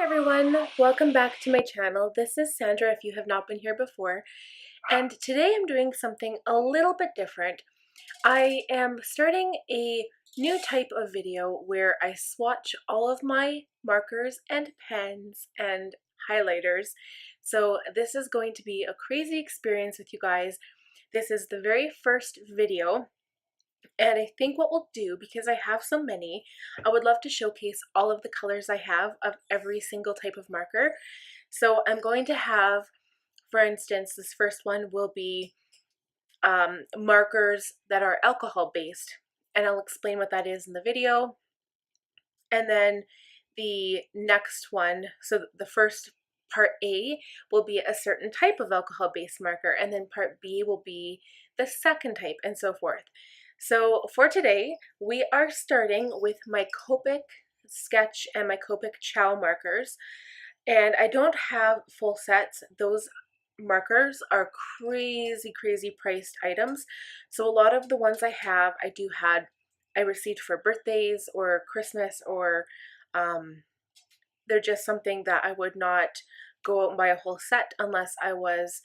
everyone, welcome back to my channel. This is Sandra if you have not been here before, and today I'm doing something a little bit different. I am starting a new type of video where I swatch all of my markers and pens and highlighters. So this is going to be a crazy experience with you guys. This is the very first video. And I think what we'll do, because I have so many, I would love to showcase all of the colors I have of every single type of marker. So I'm going to have, for instance, this first one will be markers that are alcohol based, and I'll explain what that is in the video. And then the next one, so the first part A will be a certain type of alcohol based marker, and then part B will be the second type, and so forth. So for today, we are starting with my Copic sketch and my Copic Ciao markers. And I don't have full sets. Those markers are crazy priced items. So a lot of the ones I have, I received for birthdays or Christmas, or they're just something that I would not go out and buy a whole set unless I was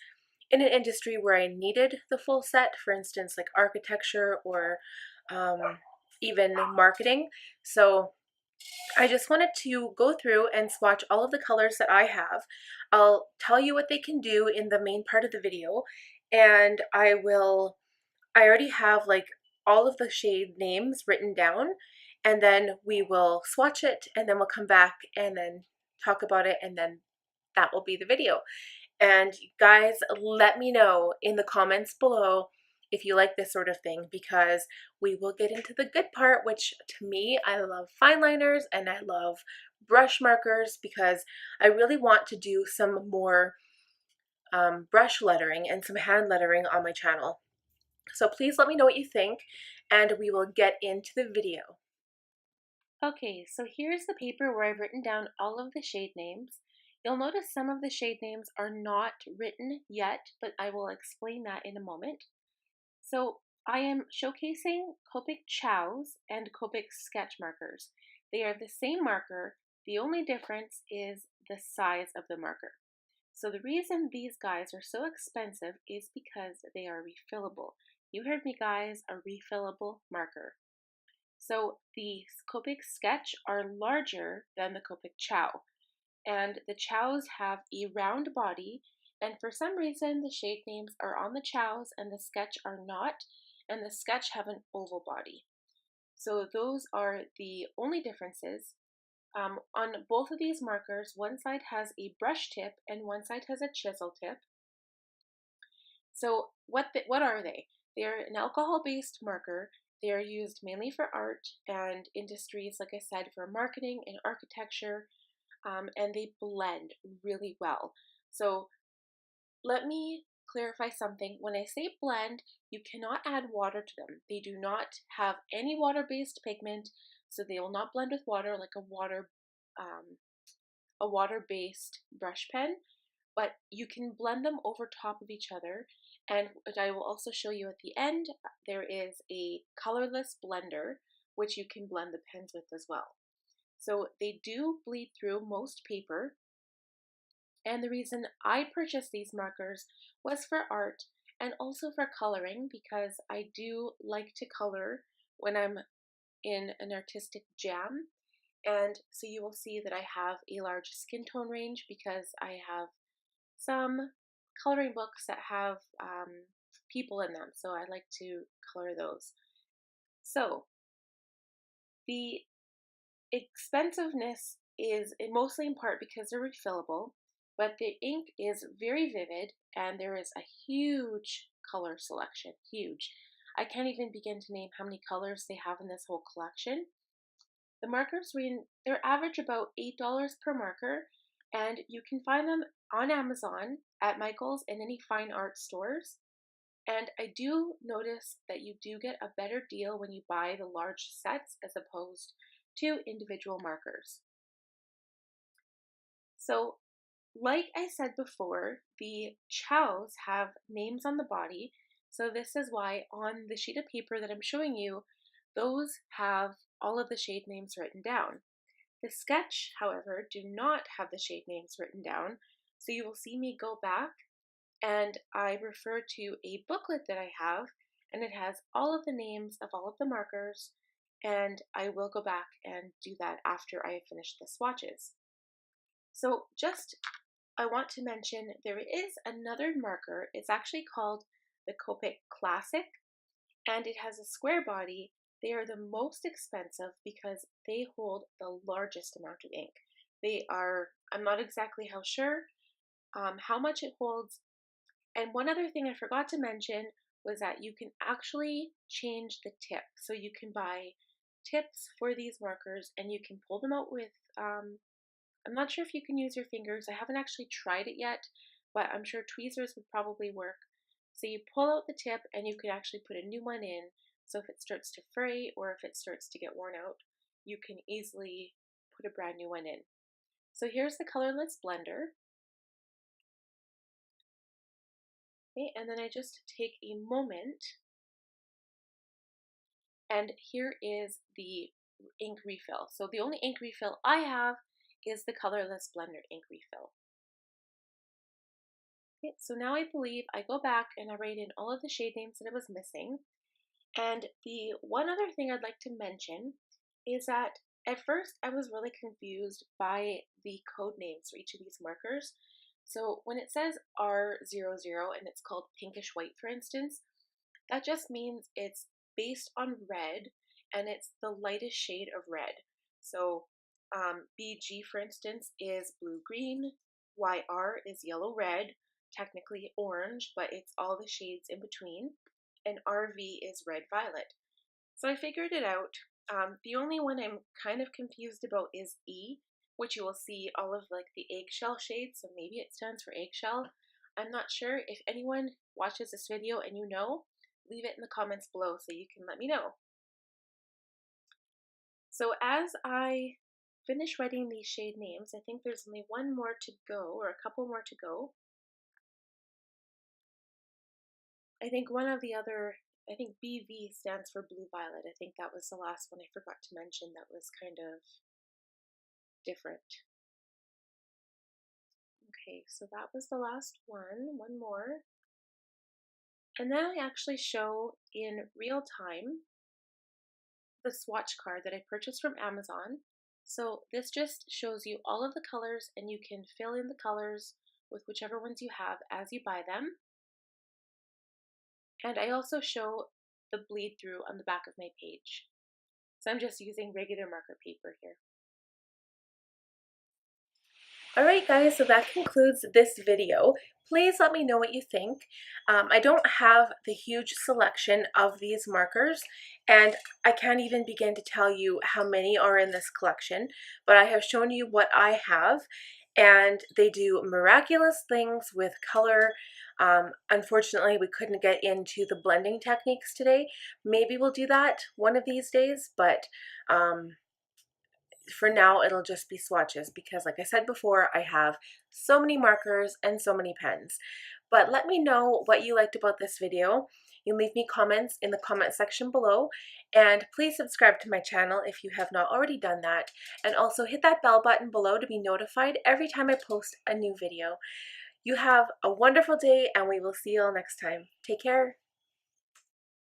in an industry where I needed the full set, for instance, like architecture or even marketing. So I just wanted to go through and swatch all of the colors that I have. I'll tell you what they can do in the main part of the video, and I already have like all of the shade names written down, and then we will swatch it, and then we'll come back and then talk about it, and then that will be the video. And guys, let me know in the comments below if you like this sort of thing, because we will get into the good part, which to me, I love fine liners and I love brush markers, because I really want to do some more brush lettering and some hand lettering on my channel. So please let me know what you think, and we will get into the video. Okay, so here's the paper where I've written down all of the shade names. You'll notice some of the shade names are not written yet, but I will explain that in a moment. So I am showcasing Copic Ciaos and Copic sketch markers. They are the same marker, the only difference is the size of the marker. So the reason these guys are so expensive is because they are refillable. You heard me guys, a refillable marker. So the Copic sketch are larger than the Copic Ciao. And the Ciaos have a round body, and for some reason the shade names are on the Ciaos and the sketch are not, and the sketch have an oval body. So those are the only differences. On both of these markers, one side has a brush tip and one side has a chisel tip. So what are they? They are an alcohol-based marker. They are used mainly for art and industries, like I said, for marketing and architecture. And they blend really well. So let me clarify something. When I say blend, you cannot add water to them. They do not have any water-based pigment, so they will not blend with water like a water-based brush pen, but you can blend them over top of each other. And what I will also show you at the end, there is a colorless blender, which you can blend the pens with as well. So they do bleed through most paper, and the reason I purchased these markers was for art and also for coloring, because I do like to color when I'm in an artistic jam. And so you will see that I have a large skin tone range because I have some coloring books that have people in them, so I like to color those. So the expensiveness is mostly in part because they're refillable, but the ink is very vivid and there is a huge color selection, huge. I can't even begin to name how many colors they have in this whole collection. The markers, they're average about $8 per marker, and you can find them on Amazon, at Michael's, and any fine art stores. And I do notice that you do get a better deal when you buy the large sets as opposed to individual markers. So, like I said before, the Ciaos have names on the body, so this is why on the sheet of paper that I'm showing you, those have all of the shade names written down. The sketch, however, do not have the shade names written down, so you will see me go back and I refer to a booklet that I have, and it has all of the names of all of the markers, and I will go back and do that after I finish the swatches. So I want to mention there is another marker. It's actually called the Copic Classic, and it has a square body. They are the most expensive because they hold the largest amount of ink. They are, I'm not exactly sure how much it holds. And one other thing I forgot to mention was that you can actually change the tip. So you can buy tips for these markers and you can pull them out with, I'm not sure if you can use your fingers. I haven't actually tried it yet, but I'm sure tweezers would probably work. So you pull out the tip and you can actually put a new one in. So if it starts to fray or if it starts to get worn out, you can easily put a brand new one in. So here's the colorless blender. Okay, and then I just take a moment, and here is the ink refill. So the only ink refill I have is the colorless blender ink refill. Okay, so now I believe I go back and I write in all of the shade names that I was missing. And the one other thing I'd like to mention is that at first I was really confused by the code names for each of these markers. So when it says R00 and it's called pinkish white, for instance, that just means it's based on red and it's the lightest shade of red. So BG, for instance, is blue-green, YR is yellow-red, technically orange, but it's all the shades in between, and RV is red-violet. So I figured it out. The only one I'm kind of confused about is E, which you will see all of like the eggshell shades, so maybe it stands for eggshell. I'm not sure. If anyone watches this video and you know, leave it in the comments below so you can let me know. So as I finish writing these shade names, I think there's only one more to go, or a couple more to go. I think one of the other, I think BV stands for blue violet. I think that was the last one I forgot to mention that was kind of different. Okay, so that was the last one more. And then I actually show in real time the swatch card that I purchased from Amazon. So this just shows you all of the colors and you can fill in the colors with whichever ones you have as you buy them. And I also show the bleed through on the back of my page. So I'm just using regular marker paper here. Alright guys, so that concludes this video. Please let me know what you think. I don't have the huge selection of these markers, and I can't even begin to tell you how many are in this collection, but I have shown you what I have, and they do miraculous things with color. Unfortunately, we couldn't get into the blending techniques today. Maybe we'll do that one of these days, but for now it'll just be swatches because, like I said before, I have so many markers and so many pens. But let me know what you liked about this video. You can leave me comments in the comment section below, and please subscribe to my channel if you have not already done that, and also hit that bell button below to be notified every time I post a new video. You have a wonderful day, and we will see you all next time. Take care.